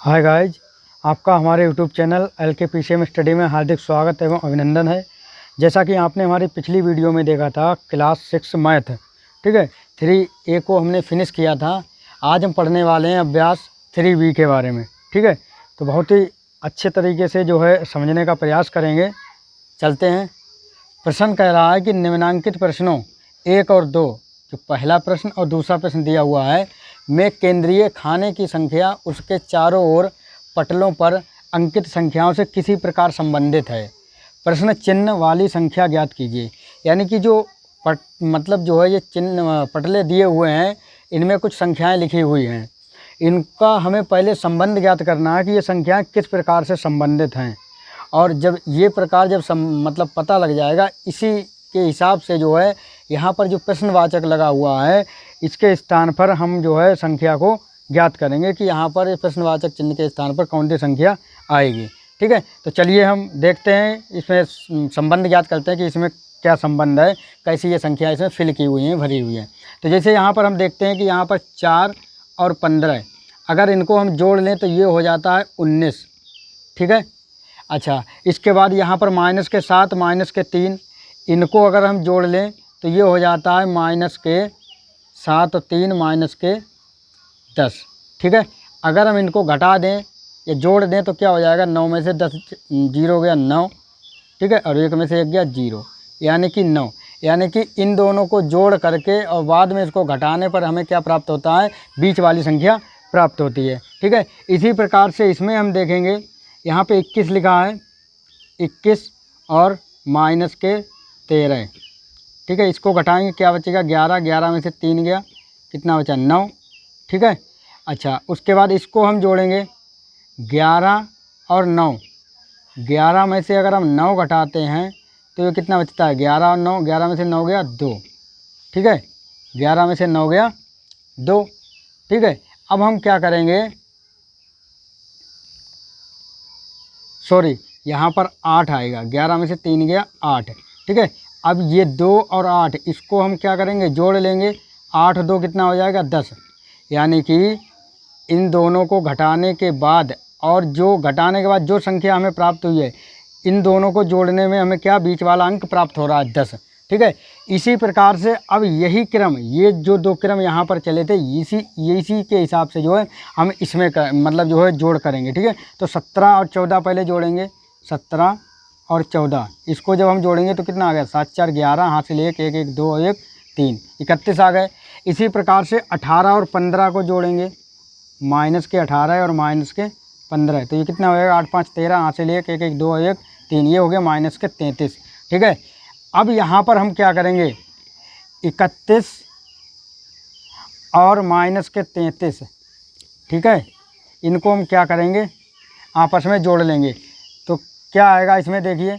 Hi guys, आपका हमारे YouTube channel LKPCM study में हार्दिक स्वागत एवं अभिनंदन है। जैसा कि आपने हमारी पिछली वीडियो में देखा था क्लास 6 मैथ, ठीक है, 3A को हमने फिनिश किया था। आज हम पढ़ने वाले हैं अभ्यास 3B के बारे में, ठीक है। तो बहुत ही अच्छे तरीके से जो है समझने का प्रयास करेंगे। चलते हैं। प्रश्न कह रहा है कि निम्नांकित प्रश्नों 1 और 2, जो पहला प्रश्न और दूसरा प्रश्न दिया हुआ है, में केंद्रीय खाने की संख्या उसके चारों ओर पटलों पर अंकित संख्याओं से किसी प्रकार संबंधित है। प्रश्न चिन्ह वाली संख्या ज्ञात कीजिए। यानी कि जो मतलब जो है ये चिन्ह पटले दिए हुए हैं, इनमें कुछ संख्याएं लिखी हुई हैं। इनका हमें पहले संबंध ज्ञात करना है कि ये संख्याएं किस प्रकार से संबंधित हैं। और जब ये प्रकार मतलब पता लग जाएगा, इसी के हिसाब से जो है यहाँ पर जो प्रश्नवाचक लगा हुआ है, इसके स्थान पर हम जो है संख्या को ज्ञात करेंगे कि यहाँ पर प्रश्नवाचक चिन्ह के स्थान पर कौन सी संख्या आएगी। ठीक है, तो चलिए हम देखते हैं, इसमें संबंध ज्ञात करते हैं कि इसमें क्या संबंध है, कैसी ये संख्या इसमें फिल की हुई हैं, भरी हुई हैं। तो जैसे यहाँ पर हम देखते हैं कि यहाँ पर 4 और 15, अगर इनको हम जोड़ लें तो ये हो जाता है 19। ठीक है, अच्छा, इसके बाद यहाँ पर माइनस के 7 माइनस के 3, इनको अगर हम जोड़ लें तो ये हो जाता है माइनस के 7 और 3 माइनस के 10। ठीक है, अगर हम इनको घटा दें या जोड़ दें तो क्या हो जाएगा, 9 में से 10 जीरो गया 9। ठीक है, और 1 में से 1 गया 0, यानी कि 9। यानी कि इन दोनों को जोड़ करके और बाद में इसको घटाने पर हमें क्या प्राप्त होता है, बीच वाली संख्या प्राप्त होती है। ठीक है, इसी प्रकार से इसमें हम देखेंगे, यहाँ पे 21 लिखा है, 21 और माइनस के 13। ठीक है, इसको घटाएंगे क्या बचेगा, 11। 11 में से 3 गया, कितना बचा, 9। ठीक है, अच्छा, उसके बाद इसको हम जोड़ेंगे 11 और 9। 11 में से अगर हम 9 घटाते हैं तो ये कितना बचता है, 11 और 9, 11 में से 9 गया 2। ठीक है, 11 में से 9 गया 2। ठीक है, अब हम क्या करेंगे, सॉरी, यहाँ पर 8 आएगा, 11 में से 3 गया 8। ठीक है, अब ये 2 और 8, इसको हम क्या करेंगे, जोड़ लेंगे। 8 2 कितना हो जाएगा, 10। यानी कि इन दोनों को घटाने के बाद और जो घटाने के बाद जो संख्या हमें प्राप्त हुई है, इन दोनों को जोड़ने में हमें क्या बीच वाला अंक प्राप्त हो रहा है, 10। ठीक है, इसी प्रकार से अब यही क्रम, ये जो 2 क्रम यहाँ पर चले थे, इसी के हिसाब से जो है हम इसमें मतलब जो है जोड़ करेंगे। ठीक है, तो 17 और 14 पहले जोड़ेंगे। 17 और 14, इसको जब हम जोड़ेंगे तो कितना आ गया, 7 4 11, हाथ से 1 1 1 2 1 3, 31 आ गए। इसी प्रकार से 18 और 15 को जोड़ेंगे, माइनस के 18 और माइनस के 15, तो ये कितना हो जाएगा, 8 5 13, हाथ से 1 1 1 2 1 3, ये हो गया माइनस के 33। ठीक है, अब यहाँ पर हम क्या करेंगे, 31 और माइनस के 33, ठीक है, इनको हम क्या करेंगे, आपस में जोड़ लेंगे। तो क्या आएगा इसमें, देखिए,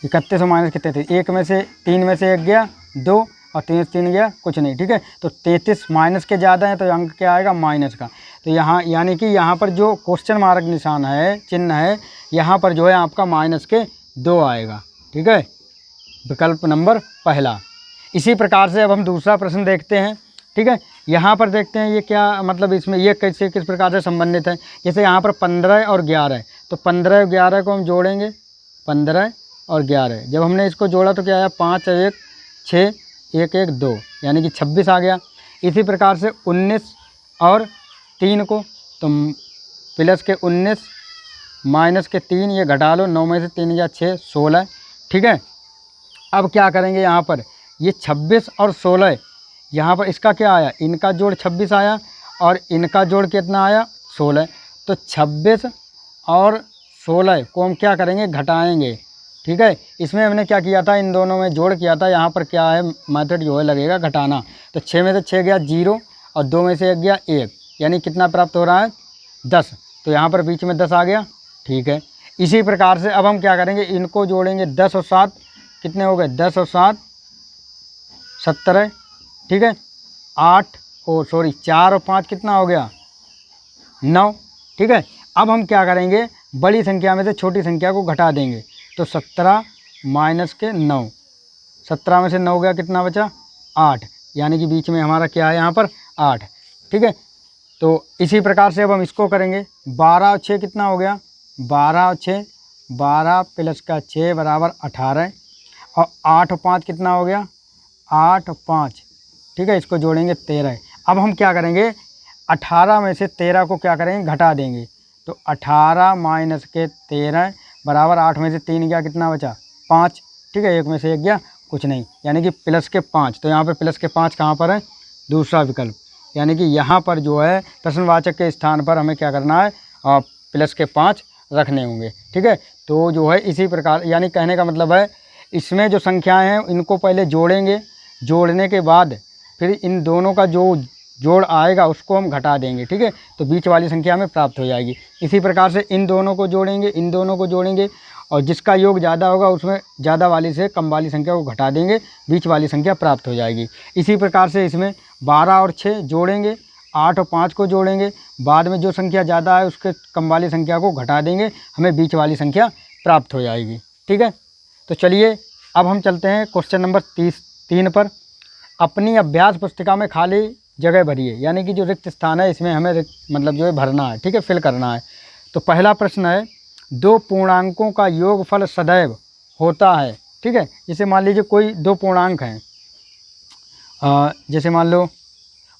31 और माइनस के 33, 1 में से 3 में से 1 गया 2 और 3 से 3 गया कुछ नहीं। ठीक है, तो 33 माइनस के ज़्यादा है तो अंक क्या आएगा, माइनस का। तो यहाँ यानी कि यहाँ पर जो क्वेश्चन मार्क निशान है, चिन्ह है, यहाँ पर जो है आपका माइनस के 2 आएगा। ठीक है, विकल्प नंबर पहला। इसी प्रकार से अब हम दूसरा प्रश्न देखते हैं। ठीक है, यहाँ पर देखते हैं ये क्या मतलब, इसमें ये कैसे किस प्रकार से संबंधित है। जैसे यहाँ पर 15 और 11, तो 15 और 11 को हम जोड़ेंगे, 15 और 11, जब हमने इसको जोड़ा तो क्या आया, 5 और 1 6 1 1 2, यानी कि 26 आ गया। इसी प्रकार से 19 और 3 को, तो प्लस के 19 माइनस के 3, ये घटा लो, 9 में से 3 या 6 16। ठीक है, अब क्या करेंगे, यहाँ पर ये 26 और 16, यहाँ पर इसका क्या आया, इनका जोड़ 26 आया और इनका जोड़ कितना आया, 16। तो 26 और 16 को हम क्या करेंगे, घटाएंगे। ठीक है, इसमें हमने क्या किया था, इन दोनों में जोड़ किया था, यहाँ पर क्या है, मेथड जो है लगेगा घटाना। तो 6 में से 6 गया 0 और 2 में से 1 गया 1, यानी कितना प्राप्त हो रहा है, 10। तो यहाँ पर बीच में 10 आ गया। ठीक है, इसी प्रकार से अब हम क्या करेंगे, इनको जोड़ेंगे। 10 और 7 कितने हो गए, 10 और 7 17। ठीक है, 4 और 5 कितना हो गया, 9। ठीक है, अब हम क्या करेंगे, बड़ी संख्या में से छोटी संख्या को घटा देंगे। तो 17 माइनस के 9, 17 में से 9 गया, कितना बचा, 8, यानी कि बीच में हमारा क्या है, यहाँ पर 8। ठीक है, तो इसी प्रकार से अब हम इसको करेंगे। 12 और 6 कितना हो गया, 12 और 6, 12 प्लस का 6 बराबर 18, और 8 और 5 कितना हो गया, 8 और 5, ठीक है, इसको जोड़ेंगे 13। अब हम क्या करेंगे, 18 में से 13 को क्या करेंगे, घटा देंगे। तो 18 माइनस के 13 बराबर 8 में से 3 गया, कितना बचा, 5, ठीक है, 1 में से 1 गया, कुछ नहीं, यानी कि प्लस के 5। तो यहाँ पे प्लस के 5 कहाँ पर है, दूसरा विकल्प, यानी कि यहाँ पर जो है प्रश्नवाचक के स्थान पर हमें क्या करना है, प्लस के 5 रखने होंगे, ठीक है। तो जो है इसी प्रकार, यानी कहने का मतलब है इसमें जो संख्याएं हैं इनको पहले जोड़ेंगे, जोड़ने के बाद फिर इन दोनों का जो जोड़ आएगा उसको हम घटा देंगे, ठीक है, तो बीच वाली संख्या हमें प्राप्त हो जाएगी। इसी प्रकार से इन दोनों को जोड़ेंगे, इन दोनों को जोड़ेंगे, और जिसका योग ज़्यादा होगा उसमें ज़्यादा वाली से कम वाली संख्या को घटा देंगे, बीच वाली संख्या प्राप्त हो जाएगी। इसी प्रकार से इसमें 12 और 6 जोड़ेंगे, 8 और 5 को जोड़ेंगे, बाद में जो संख्या ज़्यादा है उसके कम वाली संख्या को घटा देंगे, हमें बीच वाली संख्या प्राप्त हो जाएगी, ठीक है। तो चलिए अब हम चलते हैं क्वेश्चन नंबर 3 पर। अपनी अभ्यास पुस्तिका में खाली जगह भरिए, यानी कि जो रिक्त स्थान है इसमें हमें मतलब जो है भरना है, ठीक है, फिल करना है। तो पहला प्रश्न है, 2 पूर्णांकों का योगफल सदैव होता है, ठीक है। जैसे मान लीजिए कोई 2 पूर्णांक हैं, जैसे मान लो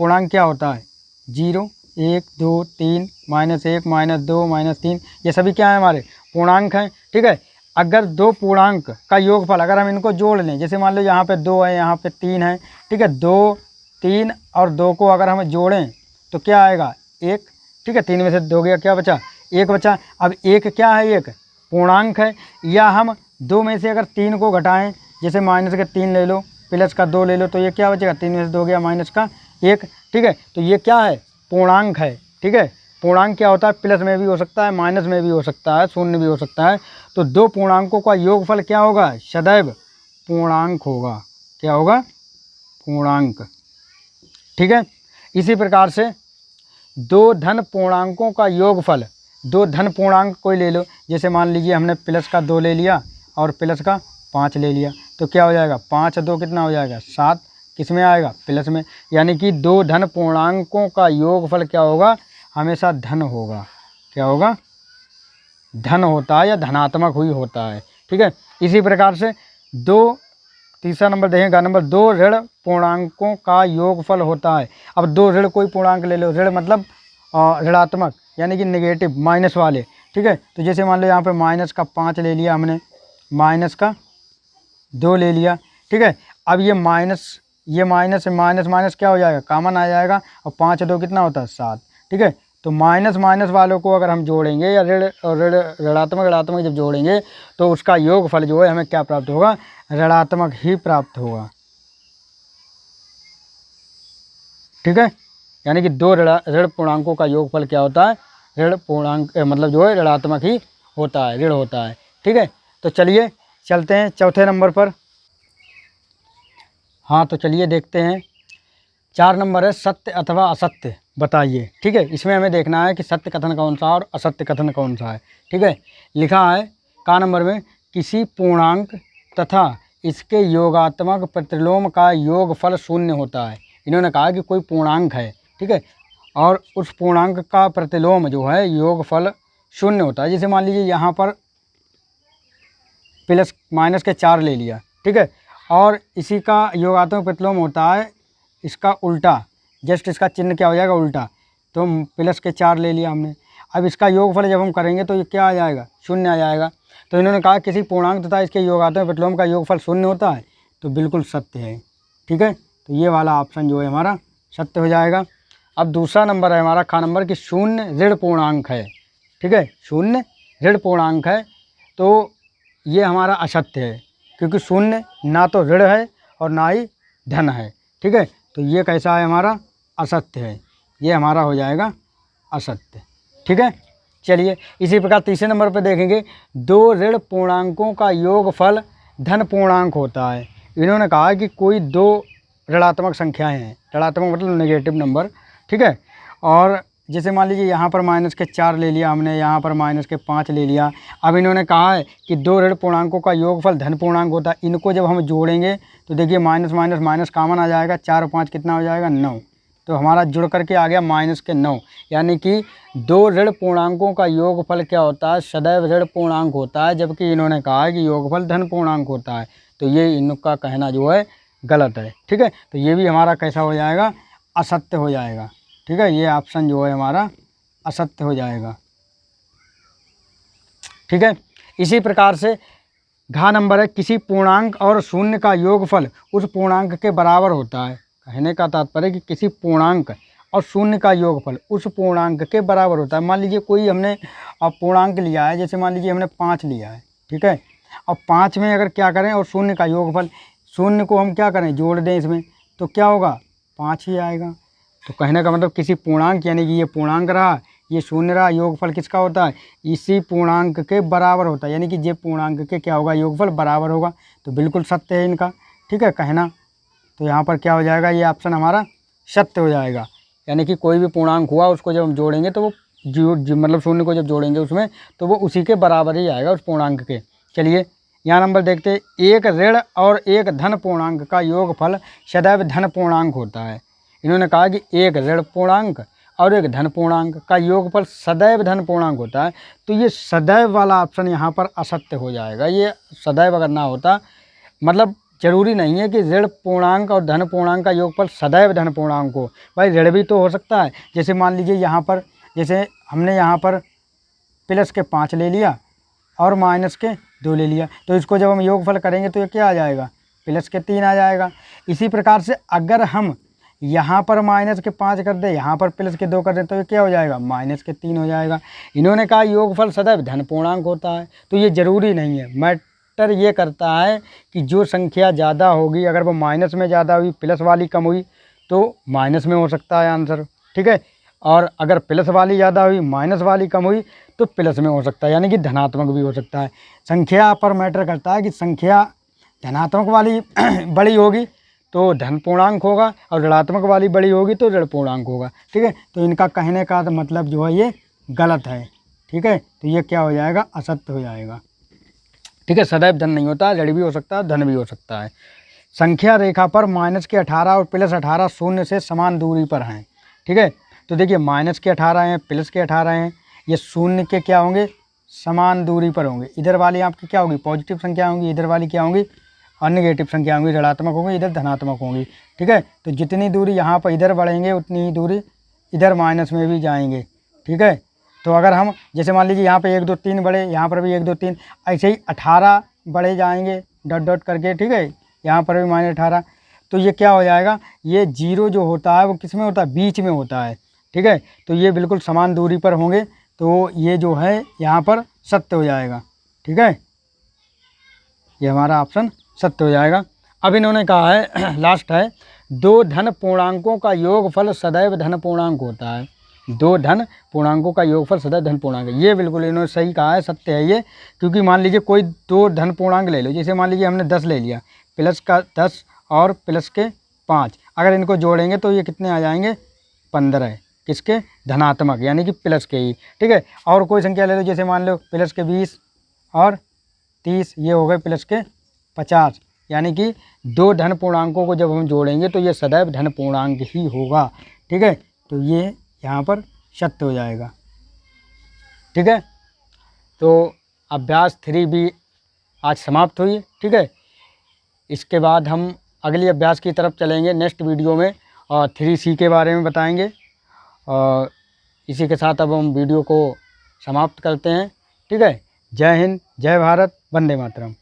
पूर्णांक क्या होता है, 0, 1, 2, 3, -1, -2, -3, ये सभी क्या है, हमारे पूर्णांक हैं, ठीक है। अगर 2 पूर्णांक का योगफल अगर हम इनको जोड़ लें, जैसे मान लो यहाँ पे 2 है, यहाँ पे 3 है, ठीक है, 2, 3 और 2 को अगर हम जोड़ें तो क्या आएगा, 1, ठीक है, 3 में से 2 गया, क्या बचा, 1 बचा। अब 1 क्या है, 1 पूर्णांक है, या हम 2 में से अगर 3 को घटाएं, जैसे माइनस के 3 ले लो, प्लस का 2 ले लो, तो ये क्या बचेगा, 3 में से 2 गया, माइनस का 1, ठीक है। तो ये क्या है, पूर्णांक है, ठीक है। पूर्णांक क्या होता है, प्लस में भी हो सकता है, माइनस में भी हो सकता है, शून्य भी हो सकता है। तो 2 पूर्णांकों का योगफल क्या होगा, सदैव पूर्णांक होगा, क्या होगा, पूर्णांक, ठीक है। इसी प्रकार से 2 धन पूर्णांकों का योगफल, 2 धन पूर्णांक कोई ले लो, जैसे मान लीजिए हमने प्लस का 2 ले लिया और प्लस का 5 ले लिया, तो क्या हो जाएगा, 5 और 2 कितना हो जाएगा, 7, किस में आएगा, प्लस में। यानी कि 2 धन पूर्णांकों का योगफल क्या होगा, हमेशा धन होगा, क्या होगा, धन होता है या धनात्मक ही होता है, ठीक है। इसी प्रकार से तीसरा नंबर देखेंगे, नंबर 2 ऋण पूर्णांकों का योगफल होता है। अब 2 ऋण कोई पूर्णांक ले लो, ऋण मतलब ऋणात्मक, यानी कि नेगेटिव, माइनस वाले, ठीक है। तो जैसे मान लो यहाँ पे माइनस का 5 ले लिया हमने, माइनस का 2 ले लिया, ठीक है। अब ये माइनस माइनस क्या हो जाएगा, कॉमन आ जाएगा, और 5 और 2 कितना होता है, 7, ठीक है। तो माइनस माइनस वालों को अगर हम जोड़ेंगे या ऋण और ऋणात्मक जब जोड़ेंगे तो उसका योगफल जो है हमें क्या प्राप्त होगा, ऋणात्मक ही प्राप्त होगा, ठीक है। यानी कि 2 ऋण पूर्णांकों का योगफल क्या होता है, ऋण पूर्णांक मतलब जो है ऋणात्मक ही होता है, ऋण होता है, ठीक है। तो चलिए चलते हैं चौथे नंबर पर। हाँ, तो चलिए देखते हैं। 4 नंबर है, सत्य अथवा असत्य बताइए, ठीक है। इसमें हमें देखना है कि सत्य कथन कौन सा और असत्य कथन कौन सा है, ठीक है। लिखा है का नंबर में, किसी पूर्णांक तथा इसके योगात्मक प्रतिलोम का योगफल शून्य होता है। इन्होंने कहा कि कोई पूर्णांक है, ठीक है, और उस पूर्णांक का प्रतिलोम जो है योगफल शून्य होता है। जैसे मान लीजिए यहाँ पर प्लस माइनस के 4 ले लिया, ठीक है, और इसी का योगात्मक प्रतिलोम होता है इसका उल्टा, जस्ट इसका चिन्ह क्या हो जाएगा, उल्टा। तो प्लस के 4 ले लिया हमने, अब इसका योगफल जब हम करेंगे तो ये क्या आ जाएगा, शून्य आ जाएगा। तो इन्होंने कहा किसी पूर्णांक तथा इसके योगात्मक प्रतिलोम का योगफल शून्य होता है, तो बिल्कुल सत्य है, ठीक है। तो ये वाला ऑप्शन जो है हमारा सत्य हो जाएगा। अब दूसरा नंबर है हमारा खा नंबर कि शून्य ऋण पूर्णांक है, ठीक है, शून्य ऋण पूर्णांक है, तो ये हमारा असत्य है, क्योंकि शून्य ना तो ऋण है और ना ही धन है, ठीक है। तो ये कैसा है, हमारा असत्य है, ये हमारा हो जाएगा असत्य, ठीक है। चलिए इसी प्रकार तीसरे नंबर पर देखेंगे, 2 ऋण पूर्णांकों का योगफल धन पूर्णांक होता है। इन्होंने कहा कि कोई 2 ऋणात्मक संख्याएं हैं, ऋणात्मक मतलब नेगेटिव नंबर, ठीक है, और जैसे मान लीजिए यहाँ पर माइनस के 4 ले लिया हमने, यहाँ पर माइनस के 5 ले लिया। अब इन्होंने कहा है कि 2 ऋण पूर्णांकों का योगफल धन पूर्णांक होता है। इनको जब हम जोड़ेंगे तो देखिए माइनस माइनस माइनस कॉमन आ जाएगा, 4 और 5 कितना हो जाएगा, 9, तो हमारा जुड़ करके आ गया -9। यानी कि दो ऋण पूर्णांकों का योगफल क्या होता है, सदैव ऋण पूर्णांक होता है, जबकि इन्होंने कहा है कि योगफल धन पूर्णांक होता है। तो ये इनका कहना जो है गलत है। ठीक है, तो ये भी हमारा कैसा हो जाएगा, असत्य हो जाएगा। ठीक है, ये ऑप्शन जो है हमारा असत्य हो जाएगा। ठीक है, इसी प्रकार से घ नंबर है, किसी पूर्णांक और शून्य का योगफल उस पूर्णांक के बराबर होता है। कहने का तात्पर्य कि किसी पूर्णांक और शून्य का योगफल उस पूर्णांक के बराबर होता है। मान लीजिए कोई हमने अब पूर्णांक लिया है, जैसे मान लीजिए हमने 5 लिया है। ठीक है, अब 5 में अगर क्या करें और शून्य का योगफल, शून्य को हम क्या करें, जोड़ दें इसमें, तो क्या होगा, 5 ही आएगा। तो कहने का मतलब किसी पूर्णांक, यानी कि ये पूर्णांक रहा, ये शून्य रहा, योगफल किसका होता है, इसी पूर्णांक के बराबर होता है। यानी कि ये पूर्णांक के क्या होगा, योगफल बराबर होगा। तो बिल्कुल सत्य है इनका। ठीक है, कहना तो यहाँ पर क्या हो जाएगा, ये ऑप्शन हमारा सत्य हो जाएगा। यानी कि कोई भी पूर्णांक हुआ उसको जब हम जोड़ेंगे तो वो मतलब शून्य को जब जोड़ेंगे उसमें तो वो उसी के बराबर ही आएगा, उस पूर्णांक के। चलिए यहाँ नंबर देखते हैं, एक ऋण और एक धन पूर्णांक का योगफल सदैव धन पूर्णांक होता है। इन्होंने कहा कि एक ऋण पूर्णांक और एक धन पूर्णांक का योगफल सदैव धन पूर्णांक होता है। तो ये सदैव वाला ऑप्शन यहाँ पर असत्य हो जाएगा। ये सदैव अगर ना होता, मतलब जरूरी नहीं है कि ऋण पूर्णांक और धन पूर्णांक का योगफल सदैव धन पूर्णांक हो। भाई ऋण भी तो हो सकता है। जैसे मान लीजिए यहाँ पर, जैसे हमने यहाँ पर प्लस के 5 ले लिया और माइनस के 2 ले लिया, तो इसको जब हम योगफल करेंगे तो ये क्या आ जाएगा, प्लस के 3 आ जाएगा। इसी प्रकार से अगर हम यहाँ पर माइनस के 5 कर दे, यहाँ पर प्लस के 2 कर दे, तो ये क्या हो जाएगा, माइनस के 3 हो जाएगा। इन्होंने कहा योगफल सदैव धन पूर्णांक होता है, तो ये ज़रूरी नहीं है। मैटर ये करता है कि जो संख्या ज़्यादा होगी, अगर वो माइनस में ज़्यादा हुई, प्लस वाली कम हुई, तो माइनस में हो सकता है आंसर। ठीक है, और अगर प्लस वाली ज़्यादा हुई, माइनस वाली कम हुई, तो प्लस में हो सकता है, यानी कि धनात्मक भी हो सकता है। संख्या पर मैटर करता है कि संख्या धनात्मक वाली बड़ी होगी तो धन पूर्णांक होगा, और ऋणात्मक वाली बड़ी होगी तो ऋण पूर्णांक होगा। ठीक है, तो इनका कहने का मतलब जो है ये गलत है। ठीक है, तो ये क्या हो जाएगा, असत्य हो जाएगा। ठीक है, सदैव धन नहीं होता, ऋण भी हो सकता है, धन भी हो सकता है। संख्या रेखा पर -18 और +18 शून्य से समान दूरी पर हैं। ठीक है, तो देखिए -18 हैं, +18 हैं, ये शून्य के क्या होंगे, समान दूरी पर होंगे। इधर वाली आपकी क्या होगी, पॉजिटिव संख्या होंगी, इधर वाली क्या होंगी, और नेगेटिव संख्या होंगी, ऋणात्मक होंगी, इधर धनात्मक होंगी। ठीक है, तो जितनी दूरी यहाँ पर इधर बढ़ेंगे उतनी ही दूरी इधर माइनस में भी जाएंगे। ठीक है, तो अगर हम जैसे मान लीजिए यहाँ पे 1 2 3 बढ़े, यहाँ पर भी 1 2 3, ऐसे ही 18 बढ़े जाएंगे डॉट डॉट करके। ठीक है, यहाँ पर भी -18, तो ये क्या हो जाएगा, ये 0 जो होता है वो किस में होता है, बीच में होता है। ठीक है, तो ये बिल्कुल समान दूरी पर होंगे, तो ये जो है यहाँ पर सत्य हो जाएगा। ठीक है, ये हमारा ऑप्शन सत्य हो जाएगा। अब इन्होंने कहा है लास्ट है, दो धन पूर्णांकों का योगफल सदैव धन पूर्णांक होता है। दो धन पूर्णांकों का योगफल सदैव धन पूर्णांक, ये बिल्कुल इन्होंने सही कहा है, सत्य है ये। क्योंकि मान लीजिए कोई दो धन पूर्णांक ले लो, जैसे मान लीजिए हमने 10 ले लिया, प्लस का 10 और प्लस के 5, अगर इनको जोड़ेंगे तो ये कितने आ जाएंगे, 15। किसके, धनात्मक, यानी कि प्लस के ही। ठीक है, और कोई संख्या ले लो, जैसे मान लो प्लस के 20 और 30, ये हो गए प्लस के 50, यानी कि दो धन पूर्णांकों को जब हम जोड़ेंगे तो ये सदैव धन पूर्णांक ही होगा। ठीक है, तो ये यहाँ पर सत्य हो जाएगा। ठीक है, तो अभ्यास 3 भी आज समाप्त हुई। ठीक है, इसके बाद हम अगली अभ्यास की तरफ चलेंगे नेक्स्ट वीडियो में, और 3C के बारे में बताएंगे। और इसी के साथ अब हम वीडियो को समाप्त करते हैं। ठीक है, जय हिंद, जय भारत, वंदे मातरम।